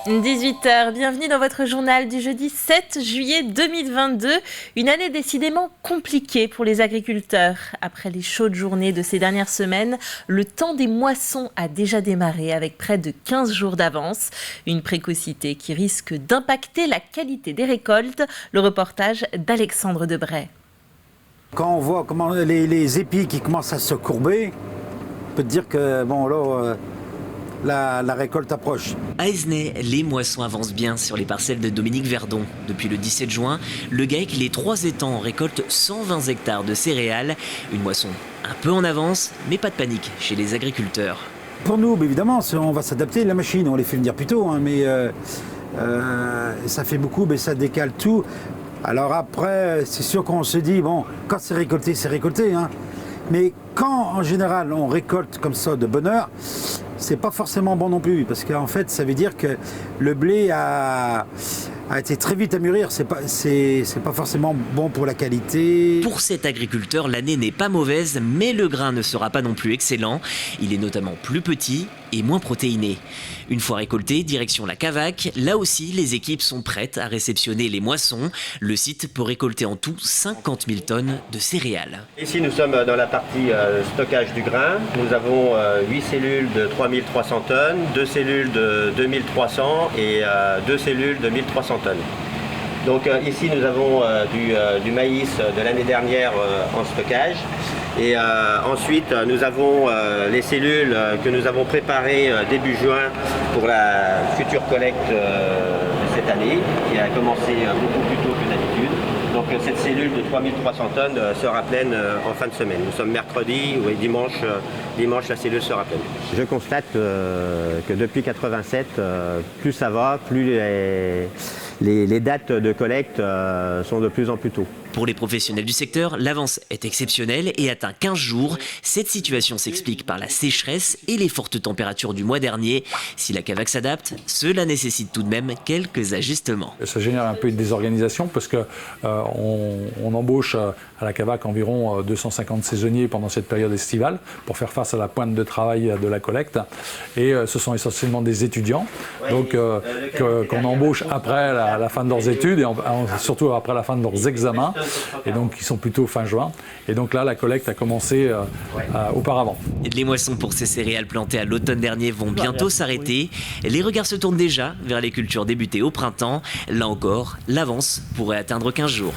18h, bienvenue dans votre journal du jeudi 7 juillet 2022. Une année décidément compliquée pour les agriculteurs. Après les chaudes journées de ces dernières semaines, le temps des moissons a déjà démarré avec près de 15 jours d'avance. Une précocité qui risque d'impacter la qualité des récoltes. Le reportage d'Alexandre Debray. Quand on voit comment les épis qui commencent à se courber, on peut te dire que bon là... La récolte approche. À Aisnay, les moissons avancent bien sur les parcelles de Dominique Verdon. Depuis le 17 juin, le GAEC Les Trois Étangs récolte 120 hectares de céréales. Une moisson un peu en avance, mais pas de panique chez les agriculteurs. Pour nous, évidemment, on va s'adapter. La machine, on les fait venir plus tôt, mais ça fait beaucoup, mais ça décale tout. Alors après, c'est sûr qu'on se dit, bon, quand c'est récolté, c'est récolté. Mais quand, en général, on récolte comme ça de bonne heure, c'est pas forcément bon non plus, parce qu'en fait, ça veut dire que le blé a été très vite à mûrir. C'est pas forcément bon pour la qualité. Pour cet agriculteur, l'année n'est pas mauvaise, mais le grain ne sera pas non plus excellent. Il est notamment plus petit et moins protéiné. Une fois récolté, direction la Cavaque. Là aussi, les équipes sont prêtes à réceptionner les moissons. Le site peut récolter en tout 50 000 tonnes de céréales. Ici, nous sommes dans la partie stockage du grain. Nous avons 8 cellules de 3300 tonnes, 2 cellules de 2300 et 2 cellules de 1300 tonnes. Donc ici, nous avons du maïs de l'année dernière en stockage. Et ensuite, nous avons les cellules que nous avons préparées début juin pour la future collecte de cette année, qui a commencé beaucoup plus tôt que d'habitude. Donc cette cellule de 3300 tonnes sera pleine en fin de semaine. Nous sommes mercredi, et dimanche la cellule sera pleine. Je constate que depuis 87, plus ça va, plus les dates de collecte sont de plus en plus tôt. Pour les professionnels du secteur, l'avance est exceptionnelle et atteint 15 jours. Cette situation s'explique par la sécheresse et les fortes températures du mois dernier. Si la Cavaque s'adapte, cela nécessite tout de même quelques ajustements. Ça génère un peu une désorganisation parce qu'on embauche à la Cavaque environ 250 saisonniers pendant cette période estivale pour faire face à la pointe de travail de la collecte. Et ce sont essentiellement des étudiants qu'on embauche après la fin de leurs études et surtout après la fin de leurs examens. Et donc ils sont plutôt fin juin. Et donc là, la collecte a commencé auparavant. Les moissons pour ces céréales plantées à l'automne dernier vont bientôt s'arrêter. Les regards se tournent déjà vers les cultures débutées au printemps. Là encore, l'avance pourrait atteindre 15 jours.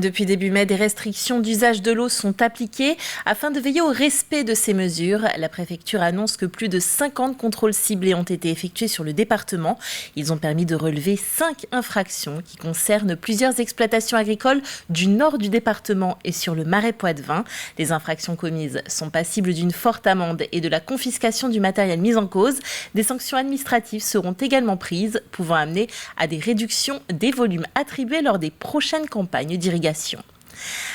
Depuis début mai, des restrictions d'usage de l'eau sont appliquées afin de veiller au respect de ces mesures. La préfecture annonce que plus de 50 contrôles ciblés ont été effectués sur le département. Ils ont permis de relever 5 infractions qui concernent plusieurs exploitations agricoles du nord du département et sur le Marais Poitevin. Les infractions commises sont passibles d'une forte amende et de la confiscation du matériel mis en cause. Des sanctions administratives seront également prises, pouvant amener à des réductions des volumes attribués lors des prochaines campagnes d'irrigation.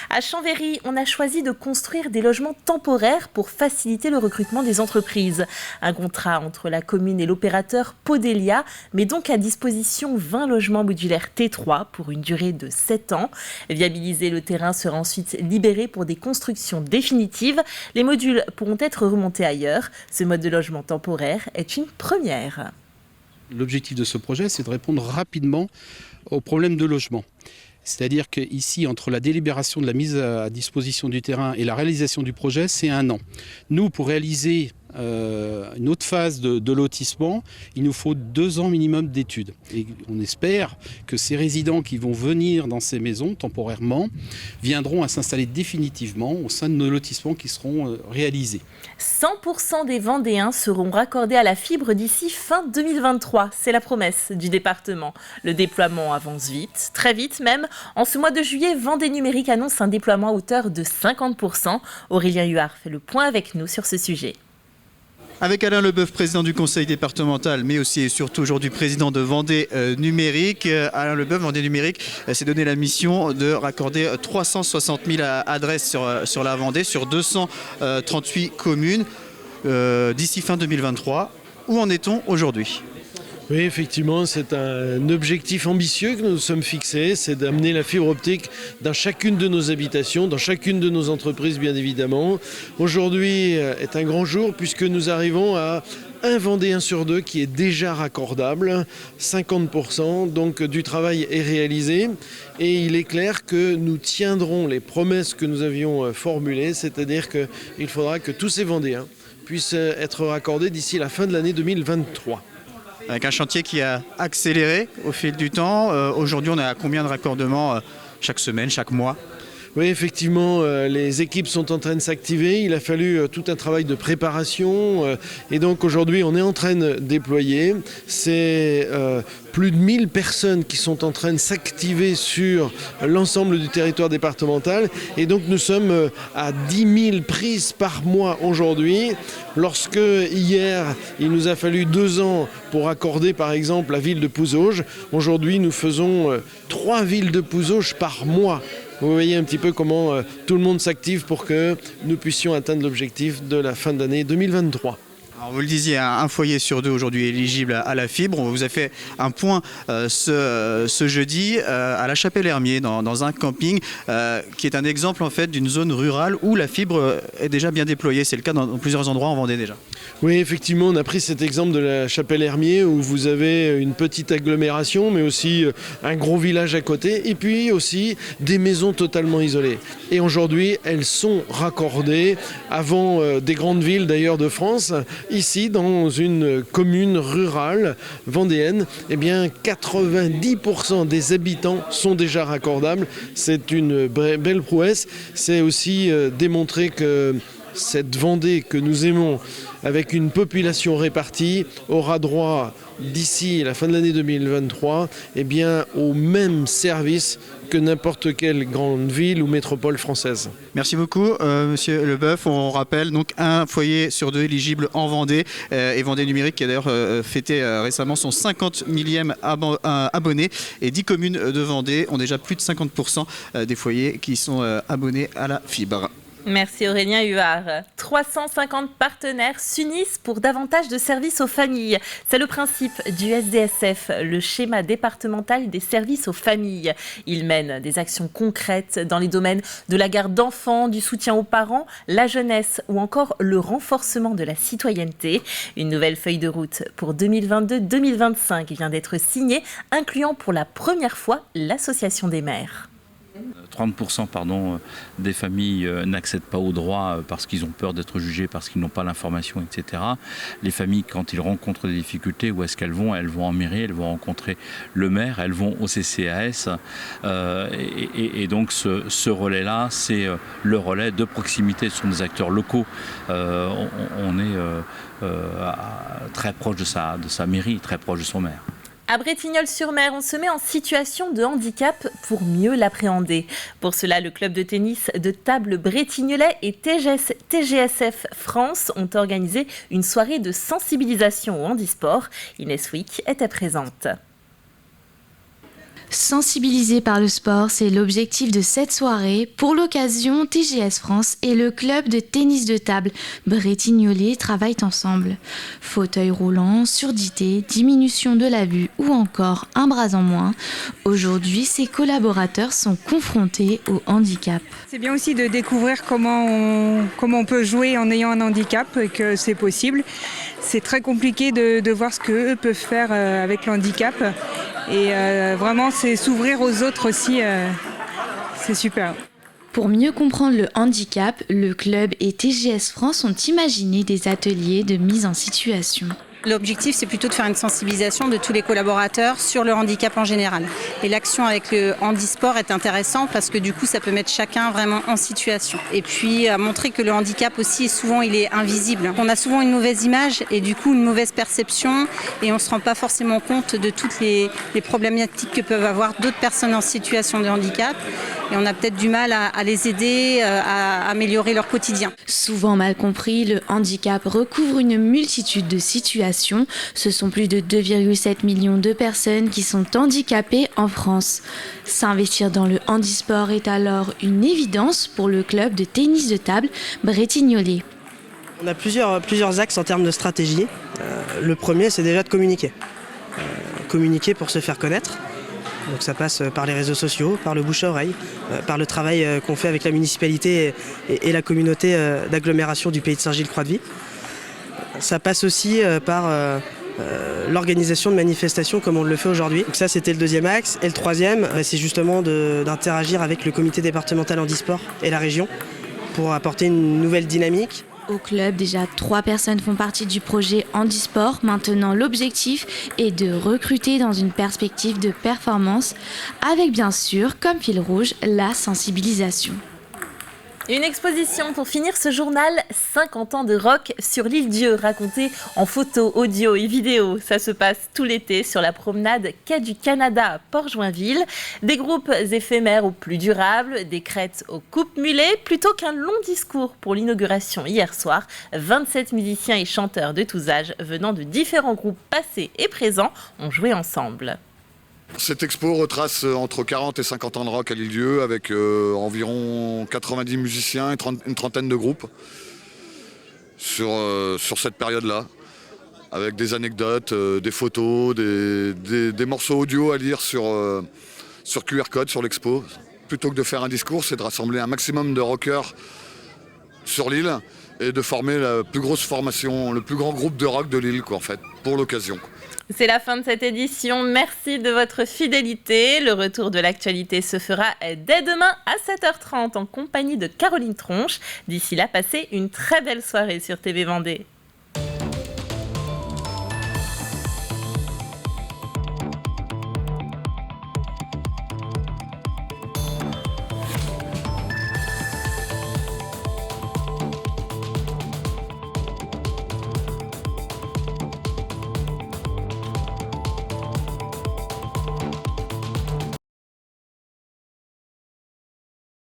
À Chambéry, on a choisi de construire des logements temporaires pour faciliter le recrutement des entreprises. Un contrat entre la commune et l'opérateur Podelia met donc à disposition 20 logements modulaires T3 pour une durée de 7 ans. Viabilisé, le terrain sera ensuite libéré pour des constructions définitives. Les modules pourront être remontés ailleurs. Ce mode de logement temporaire est une première. L'objectif de ce projet, c'est de répondre rapidement aux problèmes de logement. C'est-à-dire qu'ici, entre la délibération de la mise à disposition du terrain et la réalisation du projet, c'est 1 an. Nous, pour réaliser une autre phase de lotissement, il nous faut 2 ans minimum d'études. Et on espère que ces résidents qui vont venir dans ces maisons temporairement viendront à s'installer définitivement au sein de nos lotissements qui seront réalisés. 100% des Vendéens seront raccordés à la fibre d'ici fin 2023. C'est la promesse du département. Le déploiement avance vite, très vite même. En ce mois de juillet, Vendée Numérique annonce un déploiement à hauteur de 50%. Aurélien Huard fait le point avec nous sur ce sujet. Avec Alain Leboeuf, président du conseil départemental, mais aussi et surtout aujourd'hui président de Vendée Numérique. Alain Leboeuf, Vendée Numérique s'est donné la mission de raccorder 360 000 adresses sur la Vendée, sur 238 communes d'ici fin 2023. Où en est-on aujourd'hui ? Oui, effectivement, c'est un objectif ambitieux que nous nous sommes fixés, c'est d'amener la fibre optique dans chacune de nos habitations, dans chacune de nos entreprises, bien évidemment. Aujourd'hui est un grand jour puisque nous arrivons à un Vendéen sur deux qui est déjà raccordable, 50%, donc du travail est réalisé. Et il est clair que nous tiendrons les promesses que nous avions formulées, c'est-à-dire qu'il faudra que tous ces Vendéens puissent être raccordés d'ici la fin de l'année 2023. Avec un chantier qui a accéléré au fil du temps. Aujourd'hui, on est à combien de raccordements chaque semaine, chaque mois ? Oui, effectivement, les équipes sont en train de s'activer. Il a fallu tout un travail de préparation. Et donc aujourd'hui, on est en train de déployer. C'est plus de 1000 personnes qui sont en train de s'activer sur l'ensemble du territoire départemental. Et donc nous sommes à 10 000 prises par mois aujourd'hui. Lorsque hier, il nous a fallu 2 ans pour accorder par exemple la ville de Pouzauges, aujourd'hui nous faisons 3 villes de Pouzauges par mois. Vous voyez un petit peu comment tout le monde s'active pour que nous puissions atteindre l'objectif de la fin d'année 2023. Alors vous le disiez, un foyer sur 2 aujourd'hui est éligible à la fibre. On vous a fait un point ce jeudi à la Chapelle-Hermier dans un camping qui est un exemple en fait d'une zone rurale où la fibre est déjà bien déployée. C'est le cas dans plusieurs endroits en Vendée déjà. Oui, effectivement, on a pris cet exemple de la Chapelle-Hermier où vous avez une petite agglomération mais aussi un gros village à côté et puis aussi des maisons totalement isolées. Et aujourd'hui, elles sont raccordées avant des grandes villes d'ailleurs de France. Ici, dans une commune rurale vendéenne, eh bien 90% des habitants sont déjà raccordables. C'est une belle prouesse. C'est aussi démontrer que cette Vendée que nous aimons, avec une population répartie, aura droit d'ici la fin de l'année 2023 eh bien, au même service que n'importe quelle grande ville ou métropole française. Merci beaucoup, Monsieur Leboeuf. On rappelle donc un foyer sur 2 éligible en Vendée et Vendée Numérique qui a d'ailleurs fêté récemment son 50 millième abonné et 10 communes de Vendée ont déjà plus de 50% des foyers qui sont abonnés à la fibre. Merci Aurélien Huard. 350 partenaires s'unissent pour davantage de services aux familles. C'est le principe du SDSF, le schéma départemental des services aux familles. Il mène des actions concrètes dans les domaines de la garde d'enfants, du soutien aux parents, la jeunesse ou encore le renforcement de la citoyenneté. Une nouvelle feuille de route pour 2022-2025 vient d'être signée, incluant pour la première fois l'association des maires. 30% des familles n'accèdent pas aux droits parce qu'ils ont peur d'être jugés, parce qu'ils n'ont pas l'information, etc. Les familles, quand ils rencontrent des difficultés, où est-ce qu'elles vont ? Elles vont en mairie, elles vont rencontrer le maire, elles vont au CCAS. Et donc ce relais-là, c'est le relais de proximité. Ce sont des acteurs locaux. On est très proche de sa mairie, très proche de son maire. À Bretignolles-sur-Mer, on se met en situation de handicap pour mieux l'appréhender. Pour cela, le club de tennis de table bretignolais et TGSF France ont organisé une soirée de sensibilisation au handisport. Inès Wick était présente. Sensibiliser par le sport, c'est l'objectif de cette soirée. Pour l'occasion, TGS France et le club de tennis de table Bretignolais travaillent ensemble. Fauteuil roulant, surdité, diminution de la vue ou encore un bras en moins. Aujourd'hui, ces collaborateurs sont confrontés au handicap. C'est bien aussi de découvrir comment on peut jouer en ayant un handicap et que c'est possible. C'est très compliqué de voir ce qu'eux peuvent faire avec le handicap. Et vraiment, c'est s'ouvrir aux autres aussi, c'est super. Pour mieux comprendre le handicap, le club et TGS France ont imaginé des ateliers de mise en situation. L'objectif, c'est plutôt de faire une sensibilisation de tous les collaborateurs sur le handicap en général. Et l'action avec le handisport est intéressant parce que du coup, ça peut mettre chacun vraiment en situation. Et puis, montrer que le handicap aussi, souvent, il est invisible. On a souvent une mauvaise image et du coup, une mauvaise perception et on ne se rend pas forcément compte de toutes les problématiques que peuvent avoir d'autres personnes en situation de handicap. Et on a peut-être du mal à les aider à améliorer leur quotidien. Souvent mal compris, le handicap recouvre une multitude de situations. Ce sont plus de 2,7 millions de personnes qui sont handicapées en France. S'investir dans le handisport est alors une évidence pour le club de tennis de table Bretignolais. On a plusieurs axes en termes de stratégie. Le premier, c'est déjà de communiquer. Communiquer pour se faire connaître. Donc ça passe par les réseaux sociaux, par le bouche à oreille, par le travail qu'on fait avec la municipalité et la communauté d'agglomération du pays de Saint-Gilles-Croix-de-Vie. ça passe aussi par l'organisation de manifestations comme on le fait aujourd'hui. Donc ça, c'était le deuxième axe. Et le troisième, c'est justement d'interagir avec le comité départemental handisport et la région pour apporter une nouvelle dynamique. Au club, déjà 3 personnes font partie du projet handisport. Maintenant, l'objectif est de recruter dans une perspective de performance, avec bien sûr, comme fil rouge, la sensibilisation. Une exposition pour finir ce journal, 50 ans de rock sur l'île Dieu, raconté en photos, audio et vidéo. Ça se passe tout l'été sur la promenade Quai du Canada à Port-Joinville. Des groupes éphémères aux plus durables, des crêtes aux coupes mulets, plutôt qu'un long discours pour l'inauguration hier soir. 27 musiciens et chanteurs de tous âges venant de différents groupes passés et présents ont joué ensemble. Cette expo retrace entre 40 et 50 ans de rock à l'île-Dieu avec environ 90 musiciens et une trentaine de groupes sur cette période-là, avec des anecdotes, des photos, des morceaux audio à lire sur QR code sur l'expo. Plutôt que de faire un discours, c'est de rassembler un maximum de rockers sur l'île et de former la plus grosse formation, le plus grand groupe de rock de l'île, en fait, pour l'occasion. C'est la fin de cette édition. Merci de votre fidélité. Le retour de l'actualité se fera dès demain à 7h30 en compagnie de Caroline Tronche. D'ici là, passez une très belle soirée sur TV Vendée.